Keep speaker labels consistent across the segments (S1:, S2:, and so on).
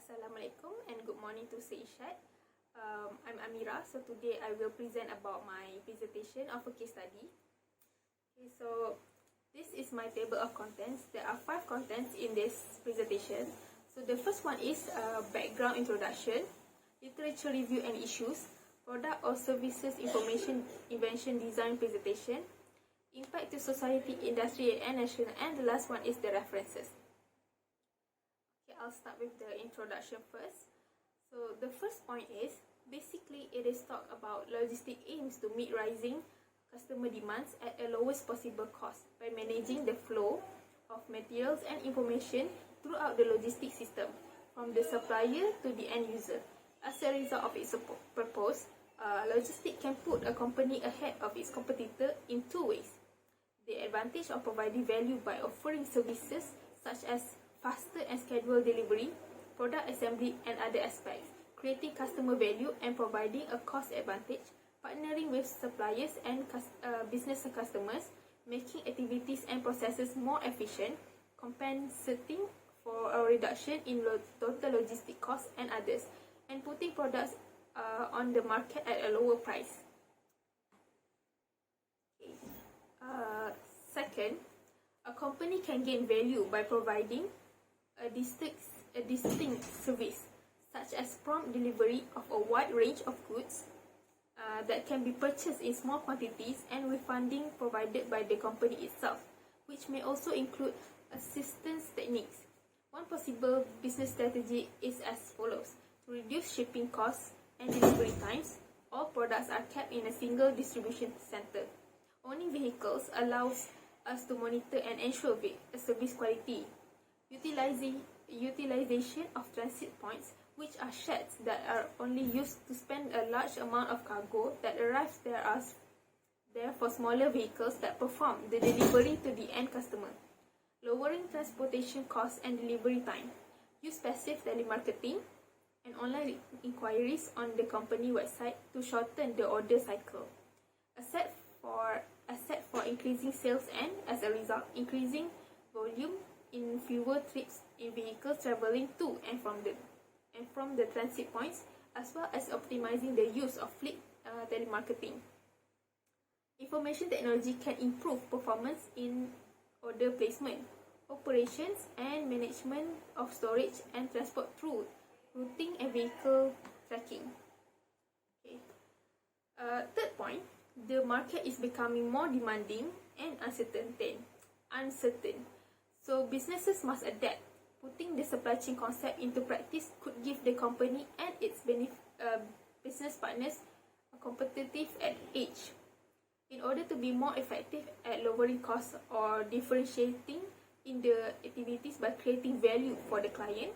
S1: Assalamualaikum and good morning to Seishat. I'm Amira. So today I will present about my presentation of a case study. Okay, so this is my table of contents. There are 5 contents in this presentation. So the first one is background introduction, literature review and issues, product or services information, invention, design, presentation, impact to society, industry and national, and the last one is the references. I'll start with the introduction first. So the first point is, basically it is talk about logistic aims to meet rising customer demands at a lowest possible cost by managing the flow of materials and information throughout the logistic system from the supplier to the end user. As a result of its purpose, logistics can put a company ahead of its competitor in 2 ways. The advantage of providing value by offering services such as faster and scheduled delivery, product assembly and other aspects, creating customer value and providing a cost advantage, partnering with suppliers and business customers, making activities and processes more efficient, compensating for a reduction in total logistic costs and others, and putting products on the market at a lower price. Second, a company can gain value by providing a distinct service, such as prompt delivery of a wide range of goods that can be purchased in small quantities and with funding provided by the company itself, which may also include assistance techniques. One possible business strategy is as follows: to reduce shipping costs and delivery times. All products are kept in a single distribution center. Owning vehicles allows us to monitor and ensure service quality. Utilization of transit points, which are sheds that are only used to spend a large amount of cargo that arrives there for smaller vehicles that perform the delivery to the end customer. Lowering transportation costs and delivery time. Use passive telemarketing and online inquiries on the company website to shorten the order cycle. Asset for increasing sales and, as a result, increasing volume in fewer trips in vehicles traveling to and from the transit points, as well as optimizing the use of fleet telemarketing. Information technology can improve performance in order placement, operations and management of storage and transport through routing and vehicle tracking. Okay. Third point, the market is becoming more demanding and uncertain. So businesses must adapt. Putting the supply chain concept into practice could give the company and its business partners a competitive edge. In order to be more effective at lowering costs or differentiating in the activities by creating value for the client,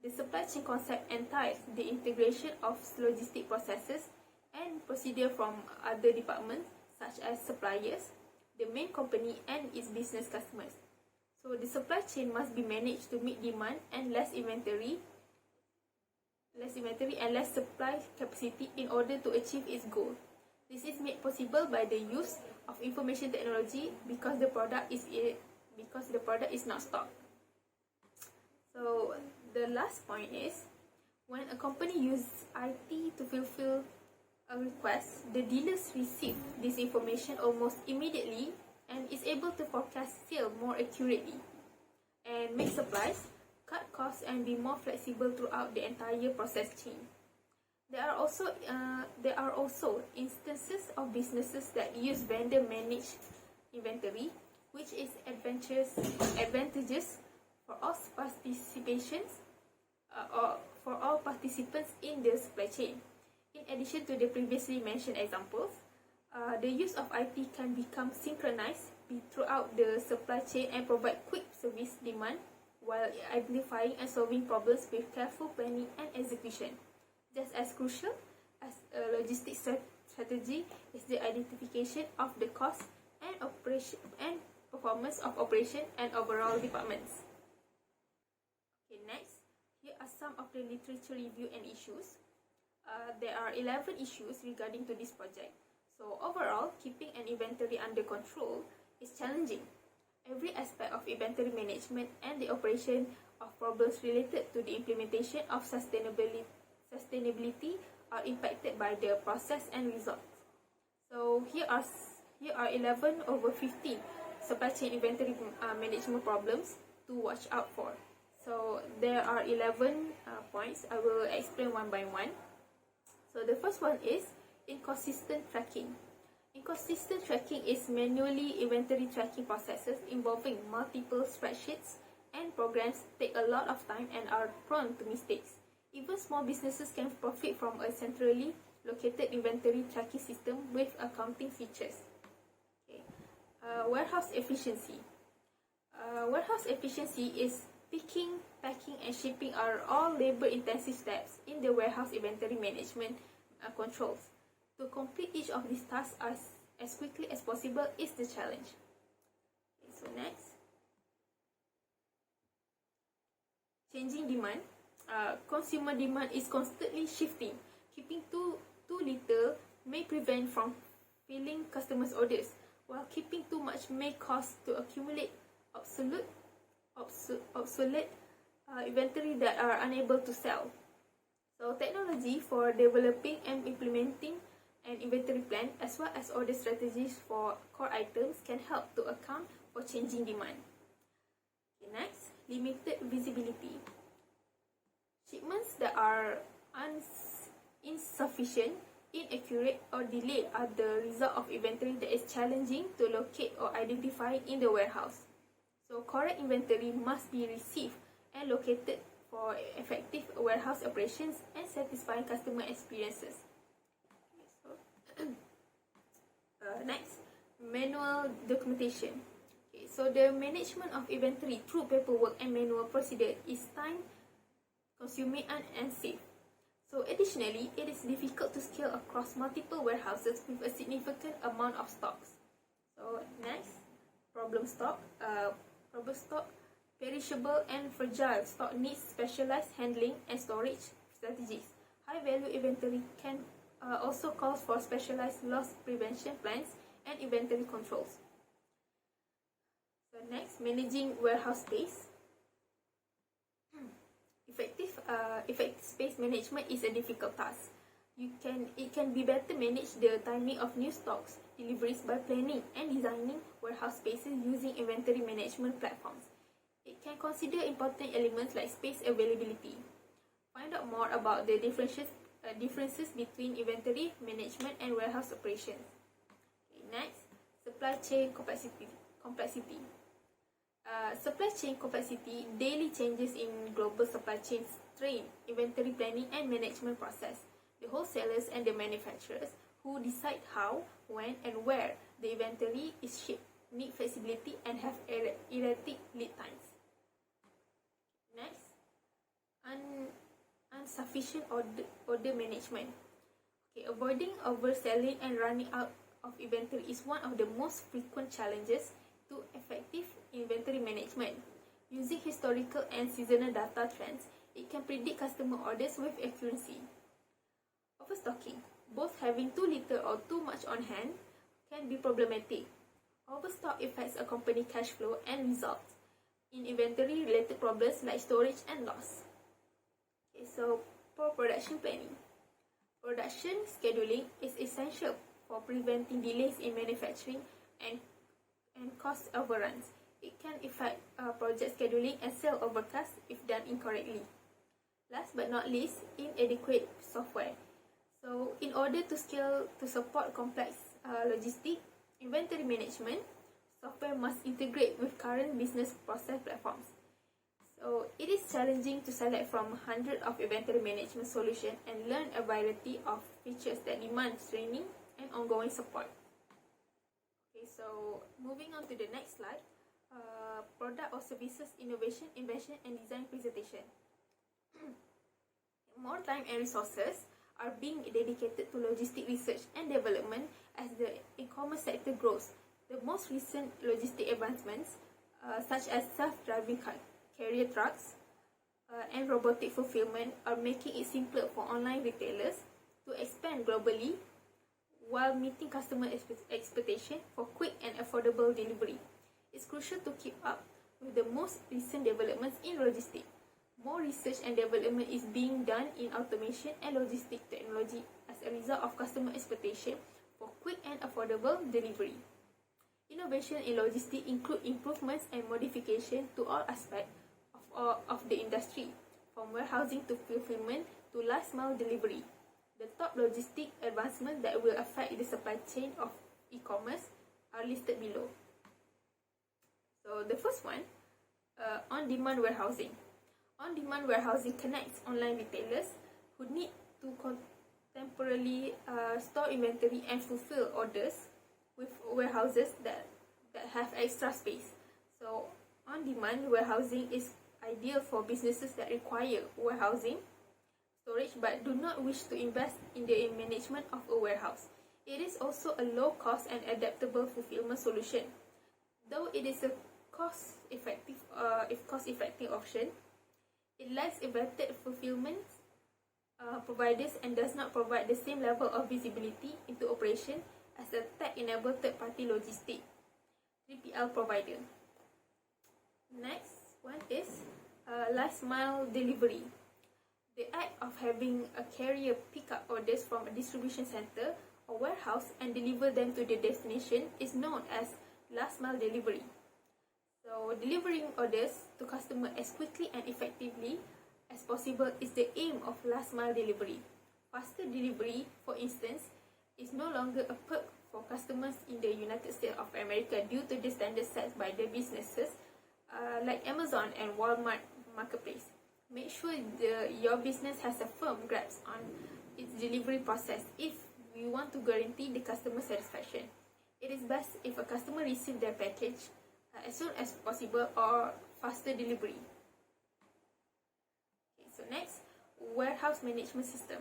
S1: the supply chain concept entails the integration of logistic processes and procedure from other departments such as suppliers, the main company and its business customers. So the supply chain must be managed to meet demand and less inventory and less supply capacity in order to achieve its goal. This is made possible by the use of information technology because the product is not stocked. So the last point is, when a company uses IT to fulfill a request, the dealers receive this information almost immediately and is able to forecast sale more accurately and make supplies, cut costs and be more flexible throughout the entire process chain. There are also instances of businesses that use vendor managed inventory, which is advantageous for all participants in the supply chain. In addition to the previously mentioned examples, the use of IT can become synchronized throughout the supply chain and provide quick service demand while identifying and solving problems with careful planning and execution. Just as crucial as a logistics strategy is the identification of the cost and operation and performance of operation and overall departments. Okay, next, here are some of the literature review and issues. There are 11 issues regarding to this project. So overall, keeping an inventory under control is challenging. Every aspect of inventory management and the operation of problems related to the implementation of sustainability are impacted by the process and results. So here are 11 over 15 supply chain inventory management problems to watch out for. So there are 11 points. I will explain one by one. So the first one is inconsistent tracking. Inconsistent tracking is manually inventory tracking processes involving multiple spreadsheets and programs take a lot of time and are prone to mistakes. Even small businesses can profit from a centrally located inventory tracking system with accounting features. Okay. Warehouse efficiency. Warehouse efficiency is picking, packing, and shipping are all labor-intensive steps in the warehouse inventory management controls. To complete each of these tasks as quickly as possible is the challenge. Okay, so next. Changing demand. Consumer demand is constantly shifting. Keeping too little may prevent from filling customers' orders, while keeping too much may cause to accumulate obsolete inventory that are unable to sell. So technology for developing and implementing an inventory plan as well as order strategies for core items can help to account for changing demand. Okay, next, limited visibility. Shipments that are insufficient, inaccurate, or delayed are the result of inventory that is challenging to locate or identify in the warehouse. So correct inventory must be received and located for effective warehouse operations and satisfying customer experiences. Okay, so next, manual documentation. Okay, so the management of inventory through paperwork and manual procedure is time-consuming and unsafe. So additionally, it is difficult to scale across multiple warehouses with a significant amount of stocks. So next, problem stock. Perishable and fragile stock needs specialized handling and storage strategies. High-value inventory can also call for specialized loss prevention plans and inventory controls. So next, managing warehouse space. Effective space management is a difficult task. It can be better manage the timing of new stocks deliveries by planning and designing warehouse spaces using inventory management platforms. It can consider important elements like space availability. Find out more about the differences between inventory management and warehouse operations. Okay, next, supply chain complexity. Supply chain complexity, daily changes in global supply chains strain inventory planning and management process. The wholesalers and the manufacturers who decide how, when, and where the inventory is shipped need flexibility and have erratic lead times. Next, insufficient order management. Okay, avoiding overselling and running out of inventory is one of the most frequent challenges to effective inventory management. Using historical and seasonal data trends, it can predict customer orders with accuracy. Overstocking, both having too little or too much on hand, can be problematic. Overstock affects a company's cash flow and results in inventory-related problems like storage and loss. Okay, so poor production planning. Production scheduling is essential for preventing delays in manufacturing and cost overruns. It can affect project scheduling and sale overcasts if done incorrectly. Last but not least, inadequate software. So, in order to scale to support complex logistics, inventory management, software must integrate with current business process platforms. So, it is challenging to select from hundreds of inventory management solutions and learn a variety of features that demand training and ongoing support. Okay, so moving on to the next slide, product or services innovation, invention, and design presentation. More time and resources are being dedicated to logistic research and development as the e-commerce sector grows. The most recent logistic advancements, such as self-driving carrier trucks and robotic fulfillment, are making it simpler for online retailers to expand globally while meeting customer expectation for quick and affordable delivery. It's crucial to keep up with the most recent developments in logistics More research and development is being done in automation and logistic technology as a result of customer expectation for quick and affordable delivery. Innovation in logistics include improvements and modification to all aspects of the industry, from warehousing to fulfillment to last mile delivery. The top logistic advancements that will affect the supply chain of e-commerce are listed below. So the first one, on-demand warehousing. On-demand warehousing connects online retailers who need to contemporarily store inventory and fulfill orders with warehouses that have extra space. So on-demand warehousing is ideal for businesses that require warehousing storage but do not wish to invest in the management of a warehouse. It is also a low-cost and adaptable fulfillment solution. Though it is a cost-effective option, it lacks vetted fulfillment providers and does not provide the same level of visibility into operation as a tech-enabled third-party logistic 3PL provider. Next one is last mile delivery. The act of having a carrier pick up orders from a distribution center or warehouse and deliver them to the destination is known as last mile delivery. So delivering orders to customers as quickly and effectively as possible is the aim of last mile delivery. Faster delivery, for instance, is no longer a perk for customers in the United States of America due to the standards set by the businesses like Amazon and Walmart Marketplace. Make sure your business has a firm grasp on its delivery process if you want to guarantee the customer satisfaction. It is best if a customer receives their package as soon as possible or faster delivery. Okay, so next, warehouse management system.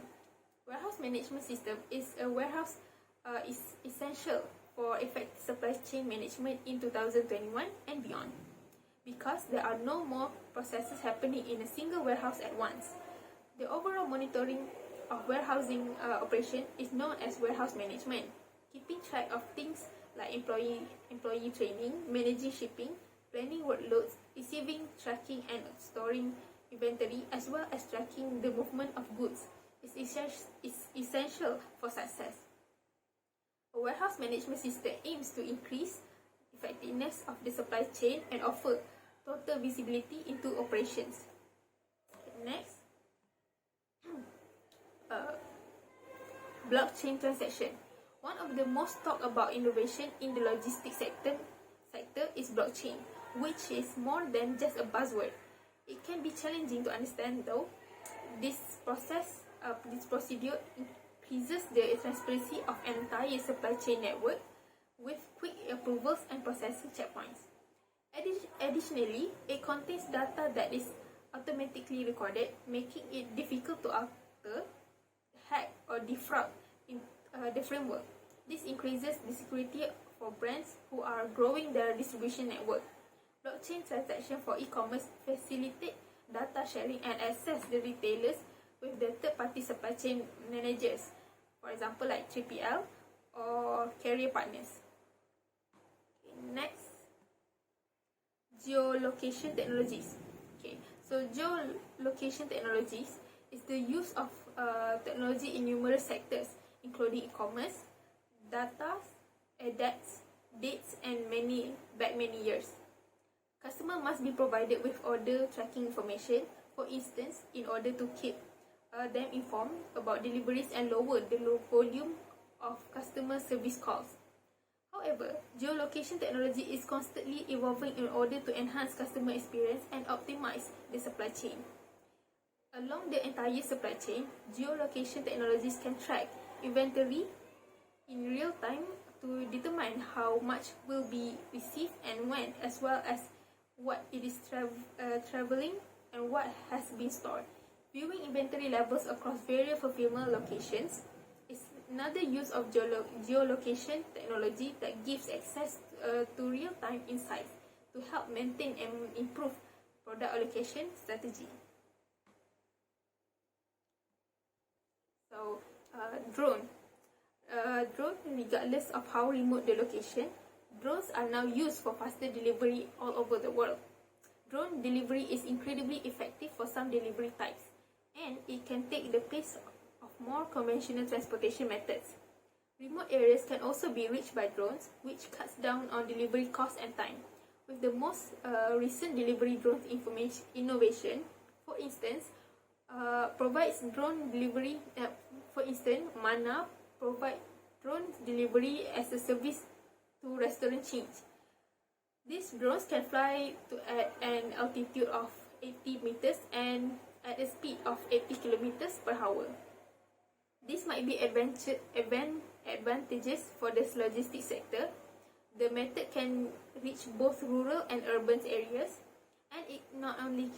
S1: Warehouse management system is a warehouse is essential for effective supply chain management in 2021 and beyond, because there are no more processes happening in a single warehouse at once. The overall monitoring of warehousing operation is known as warehouse management, keeping track of things like employee training, managing shipping, planning workloads, receiving, tracking and storing inventory, as well as tracking the movement of goods is essential for success. A warehouse management system aims to increase effectiveness of the supply chain and offer total visibility into operations. Next, blockchain transaction. One of the most talked about innovation in the logistics sector is blockchain, which is more than just a buzzword. It can be challenging to understand, though. This procedure increases the transparency of an entire supply chain network with quick approvals and processing checkpoints. Additionally, it contains data that is automatically recorded, making it difficult to alter, hack, or defraud in the framework. This increases the security for brands who are growing their distribution network. Blockchain transactions for e-commerce facilitate data sharing and access the retailers with the third-party supply chain managers, for example, like 3PL or carrier partners. Okay, next, geolocation technologies. Okay, so geolocation technologies is the use of technology in numerous sectors, including e-commerce, data, dates, and many years. Customers must be provided with order tracking information, for instance, in order to keep them informed about deliveries and lower the volume of customer service calls. However, geolocation technology is constantly evolving in order to enhance customer experience and optimize the supply chain. Along the entire supply chain, geolocation technologies can track inventory in real time to determine how much will be received and when, as well as what it is traveling and what has been stored. Viewing inventory levels across various fulfillment locations is another use of geolocation technology that gives access to real-time insights to help maintain and improve product allocation strategy. So, drone, regardless of how remote the location, drones are now used for faster delivery all over the world. drone delivery is incredibly effective for some delivery types, and it can take the place of more conventional transportation methods. Remote areas can also be reached by drones, which cuts down on delivery costs and time. With the most recent delivery drone innovation, for instance, provides drone delivery. For instance, Mana provide drone delivery as a service to restaurant chains. These drones can fly to at an altitude of 80 meters and at a speed of 80 kilometers per hour. This might be advantageous for the logistics sector. The method can reach both rural and urban areas, and it not only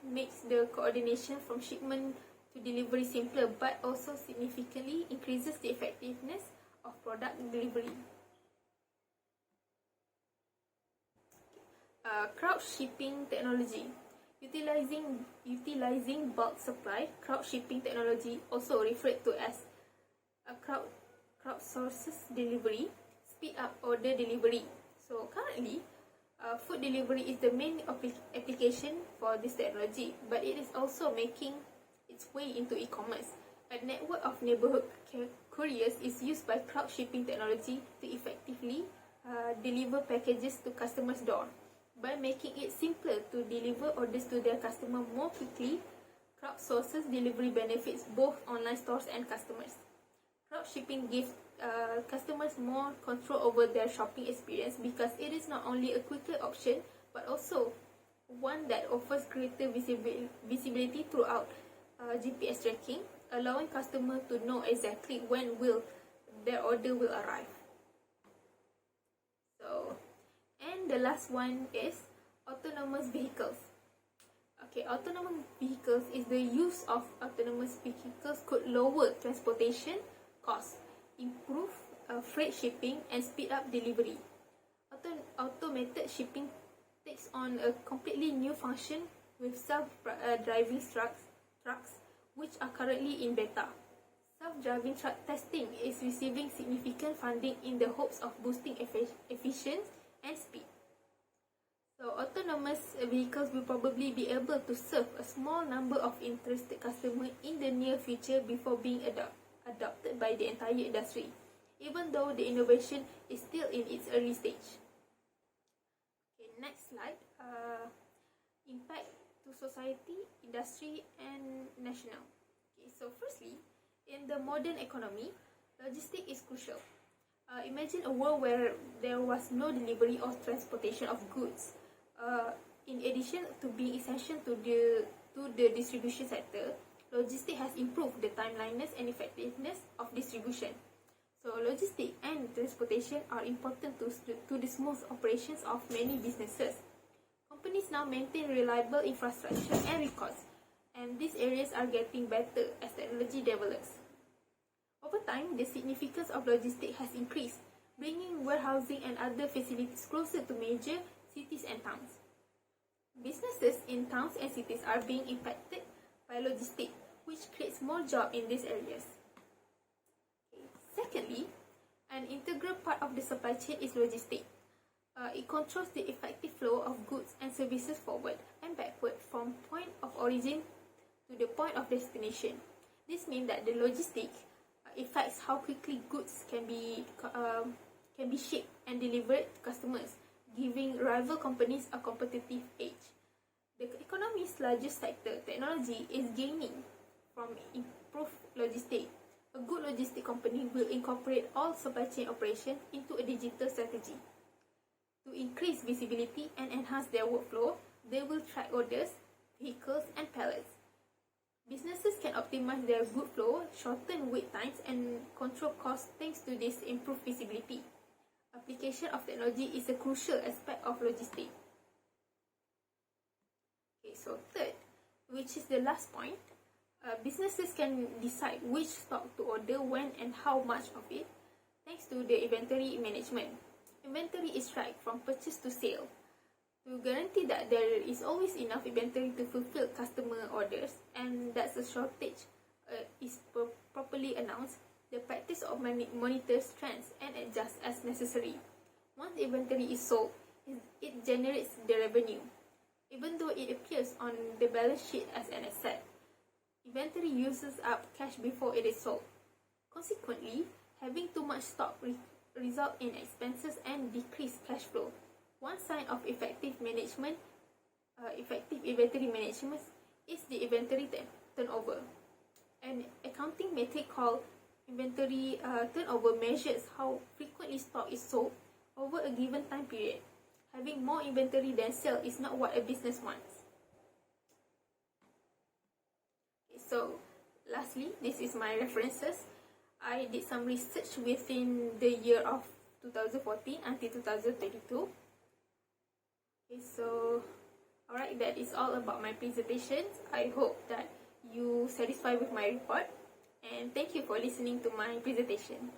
S1: makes the coordination from shipment to delivery simpler, but also significantly increases the effectiveness of product delivery. Crowd shipping technology. Utilizing bulk supply, crowd shipping technology, also referred to as a crowdsources delivery, speed up order delivery. So currently, food delivery is the main application for this technology, but it is also making its way into e-commerce. A network of neighborhood couriers is used by crowd shipping technology to effectively deliver packages to customers' door. By making it simpler to deliver orders to their customer more quickly, crowdsources delivery benefits both online stores and customers. Crowd shipping gives customers more control over their shopping experience because it is not only a quicker option but also one that offers greater visibility throughout GPS tracking, allowing customers to know exactly when their order will arrive. And the last one is autonomous vehicles. Okay, autonomous vehicles is the use of autonomous vehicles could lower transportation costs, improve freight shipping, and speed up delivery. Automated shipping takes on a completely new function with self-driving trucks, which are currently in beta. Self-driving truck testing is receiving significant funding in the hopes of boosting efficiency and speed. So autonomous vehicles will probably be able to serve a small number of interested customers in the near future before being adopted by the entire industry, even though the innovation is still in its early stage. Okay, next slide. Impact to society, industry, and national. Okay, so firstly, in the modern economy, logistics is crucial. Imagine a world where there was no delivery or transportation of goods. In addition to being essential to the distribution sector, logistics has improved the timeliness and effectiveness of distribution. So logistics and transportation are important to the smooth operations of many businesses. Companies now maintain reliable infrastructure and records, and these areas are getting better as technology develops. Over time, the significance of logistics has increased, bringing warehousing and other facilities closer to major cities and towns. Businesses in towns and cities are being impacted by logistics, which creates more jobs in these areas. Secondly, an integral part of the supply chain is logistics. It controls the effective flow of goods and services forward and backward from point of origin to the point of destination. This means that the logistics affects how quickly goods can be shipped and delivered to customers, giving rival companies a competitive edge. The economy's largest sector, technology, is gaining from improved logistics. A good logistics company will incorporate all supply chain operations into a digital strategy. To increase visibility and enhance their workflow, they will track orders, vehicles, and pallets. Businesses can optimize their good flow, shorten wait times, and control costs thanks to this improved visibility. Application of technology is a crucial aspect of logistics. Okay, so third, which is the last point, businesses can decide which stock to order, when, and how much of it, thanks to the inventory management. Inventory is tracked from purchase to sale. To guarantee that there is always enough inventory to fulfill customer orders and that a shortage is properly announced, the practice of monitors trends and adjusts as necessary. Once the inventory is sold, it generates the revenue. even though it appears on the balance sheet as an asset. Inventory uses up cash before it is sold. Consequently, having too much stock result in expenses and decreased cash flow. One sign of effective inventory management is the inventory turnover. An accounting method called inventory turnover measures how frequently stock is sold over a given time period. Having more inventory than sales is not what a business wants. So, lastly, this is my references. I did some research within the year of 2014 until 2022. Okay, so alright, that is all about my presentation. I hope that you satisfied with my report, and thank you for listening to my presentation.